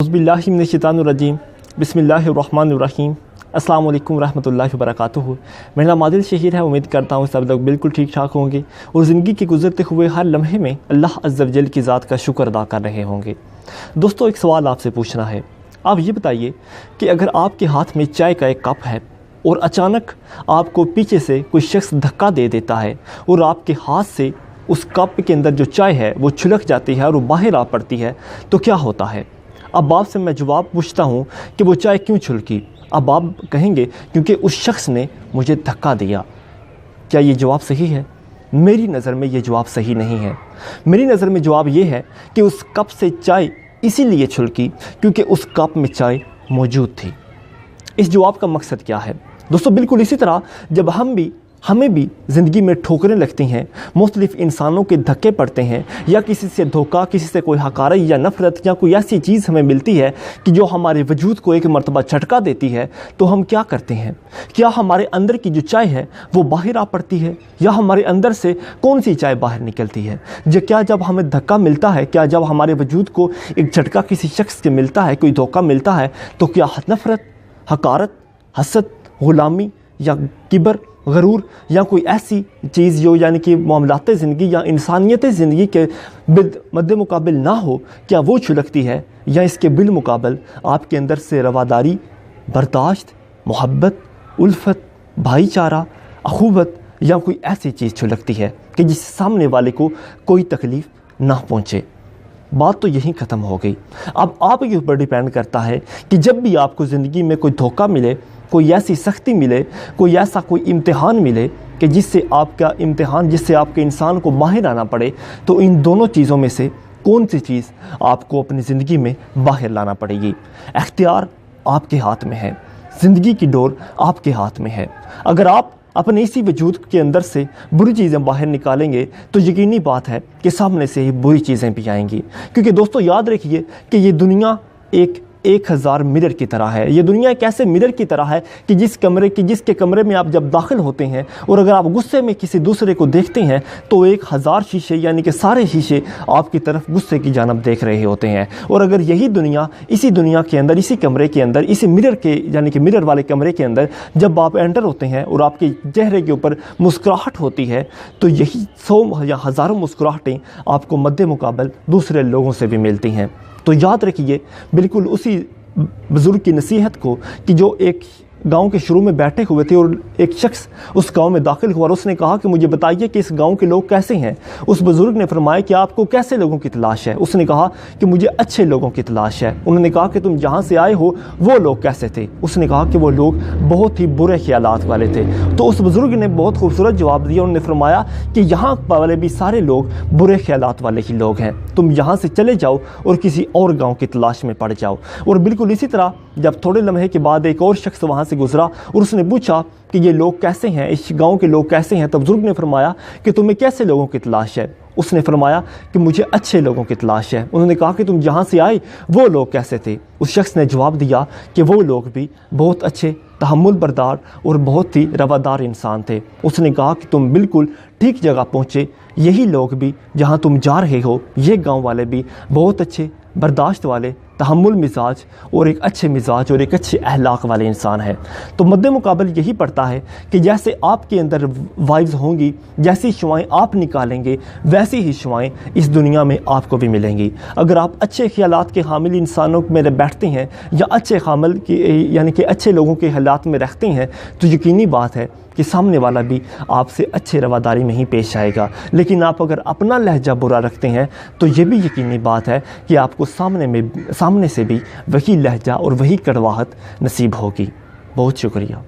औज़ुबिल्लाहिमिनश्शैतानिर्रजीम बिस्मिल्लाहिर्रहमानिर्रहीम अस्सलाम वालेकुम रहमतुल्लाहि वबरकातुहू। मेरा नाम आदिल शहीद है। उम्मीद करता हूँ सब लोग बिल्कुल ठीक ठाक होंगे और ज़िंदगी के गुजरते हुए हर लम्हे में अल्लाह अज़्ज़ा वजल की ज़ात का शुक्र अदा कर रहे होंगे। दोस्तों, एक सवाल आपसे पूछना है। आप ये बताइए कि अगर आपके हाथ में चाय का एक कप है और अचानक आपको पीछे से कोई शख्स धक्का दे देता है और आपके हाथ से उस कप के अंदर जो चाय है वो छुलक जाती है और वो बाहर आ पड़ती है, तो क्या होता है? अब आपसे मैं जवाब पूछता हूँ कि वो चाय क्यों छुलकी? अब आप कहेंगे क्योंकि उस शख्स ने मुझे धक्का दिया। क्या ये जवाब सही है? मेरी नज़र में ये जवाब सही नहीं है। मेरी नज़र में जवाब ये है कि उस कप से चाय इसीलिए छुलकी क्योंकि उस कप में चाय मौजूद थी। इस जवाब का मकसद क्या है? दोस्तों, बिल्कुल इसी तरह जब हमें भी ज़िंदगी में ठोकरें लगती हैं, मुख्तलिफ़ इंसानों के धक्के पड़ते हैं, या किसी से धोखा, किसी से कोई हकारत या नफ़रत या कोई ऐसी चीज़ हमें मिलती है कि जो हमारे वजूद को एक मरतबा झटका देती है, तो हम क्या करते हैं? क्या हमारे अंदर की जो चाय है वो बाहर आ पड़ती है, या हमारे अंदर से कौन सी चाय बाहर निकलती है? क्या जब हमें धक्का मिलता है, क्या जब हमारे वजूद को एक झटका किसी शख्स से मिलता है, कोई धोखा मिलता है, तो क्या नफ़रत, हकारत, हसद, ग़ुलामी या किबर, गरूर या कोई ऐसी चीज़ जो यानी कि मामलात ज़िंदगी या इंसानियत ज़िंदगी के मद्दे मुकाबिल ना हो, क्या वो छुलकती है? या इसके बिलमुकाबल आपके अंदर से रवादारी, बर्दाश्त, मोहब्बत, उल्फत, भाईचारा, अखुवत या कोई ऐसी चीज़ छुलकती है कि जिससे सामने वाले को कोई तकलीफ़ ना पहुँचे? बात तो यहीं ख़त्म हो गई। अब आपके ऊपर डिपेंड करता है कि जब भी आपको ज़िंदगी में कोई धोखा मिले, कोई ऐसी सख्ती मिले, कोई ऐसा कोई इम्तिहान मिले कि जिससे आपके इंसान को बाहर आना पड़े, तो इन दोनों चीज़ों में से कौन सी चीज़ आपको अपनी ज़िंदगी में बाहर लाना पड़ेगी? इख्तियार आपके हाथ में है, ज़िंदगी की डोर आपके हाथ में है। अगर आप अपने इसी वजूद के अंदर से बुरी चीज़ें बाहर निकालेंगे तो यकीनी बात है कि सामने से ही बुरी चीज़ें भी आएंगी। क्योंकि दोस्तों, याद रखिए कि ये दुनिया एक 1000 मिरर की तरह है। ये दुनिया एक ऐसे मिरर की तरह है कि जिसके कमरे में आप जब दाखिल होते हैं और अगर आप गुस्से में किसी दूसरे को देखते हैं तो 1000 शीशे यानी कि सारे शीशे आपकी तरफ गुस्से की जानब देख रहे होते हैं। और अगर यही दुनिया, इसी दुनिया के अंदर, इसी कमरे के अंदर, इसी मिरर के यानी कि मिरर वाले कमरे के अंदर जब आप एंटर होते हैं और आपके चेहरे के ऊपर मुस्कुराहट होती है, तो यही 100 या हज़ारों मुस्कुराहटें आपको मद्दे मुकाबल दूसरे लोगों से भी मिलती हैं। तो याद रखिए बिल्कुल उसी बुज़ुर्ग की नसीहत को कि जो एक गांव के शुरू में बैठे हुए थे और एक शख्स उस गांव में दाखिल हुआ और उसने कहा कि मुझे बताइए कि इस गांव के लोग कैसे हैं। उस बुज़ुर्ग ने फरमाया कि आपको कैसे लोगों की तलाश है? उसने कहा कि मुझे अच्छे लोगों की तलाश है। उन्होंने कहा कि तुम जहां से आए हो वो लोग कैसे थे? उसने कहा कि वो लोग बहुत ही बुरे ख्यालात वाले थे। तो उस बुज़ुर्ग ने बहुत खूबसूरत जवाब दिया। उन्होंने फरमाया कि यहाँ वाले भी सारे लोग बुरे ख्यालात वाले ही लोग हैं, तुम यहाँ से चले जाओ और किसी और गाँव की तलाश में पड़ जाओ। और बिल्कुल इसी तरह जब थोड़े लम्हे के बाद एक और शख्स वहाँ से गुजरा और उसने पूछा कि ये लोग कैसे हैं, इस गांव के लोग कैसे हैं, तब बुजुर्ग ने फरमाया कि तुम्हें कैसे लोगों की तलाश है? उसने फरमाया कि मुझे अच्छे लोगों की तलाश है। उन्होंने कहा कि तुम जहाँ से आए वो लोग कैसे थे? उस शख्स ने जवाब दिया कि वो लोग भी बहुत अच्छे, तहम्मुल बरदार और बहुत ही रवादार इंसान थे। उसने कहा कि तुम बिल्कुल ठीक जगह पहुँचे, यही लोग भी जहाँ तुम जा रहे हो, ये गाँव वाले भी बहुत अच्छे, बर्दाश्त वाले, तहम्मुल मिजाज और एक अच्छे मिजाज और एक अच्छे अहलाक वाले इंसान है। तो मद्दे मुकाबल यही पड़ता है कि जैसे आपके अंदर वाइब्स होंगी, जैसी शुआएँ आप निकालेंगे, वैसी ही शुआएँ इस दुनिया में आपको भी मिलेंगी। अगर आप अच्छे ख्यालात के हामिल इंसानों में बैठते हैं या अच्छे हामिल की यानी कि अच्छे लोगों के हालात में रहते हैं, तो यकीनी बात है कि सामने वाला भी आपसे अच्छे रवादारी में ही पेश आएगा। लेकिन आप अगर अपना लहजा बुरा रखते हैं तो ये भी यकीनी बात है कि आपको सामने से भी वही लहजा और वही कड़वाहट नसीब होगी। बहुत शुक्रिया।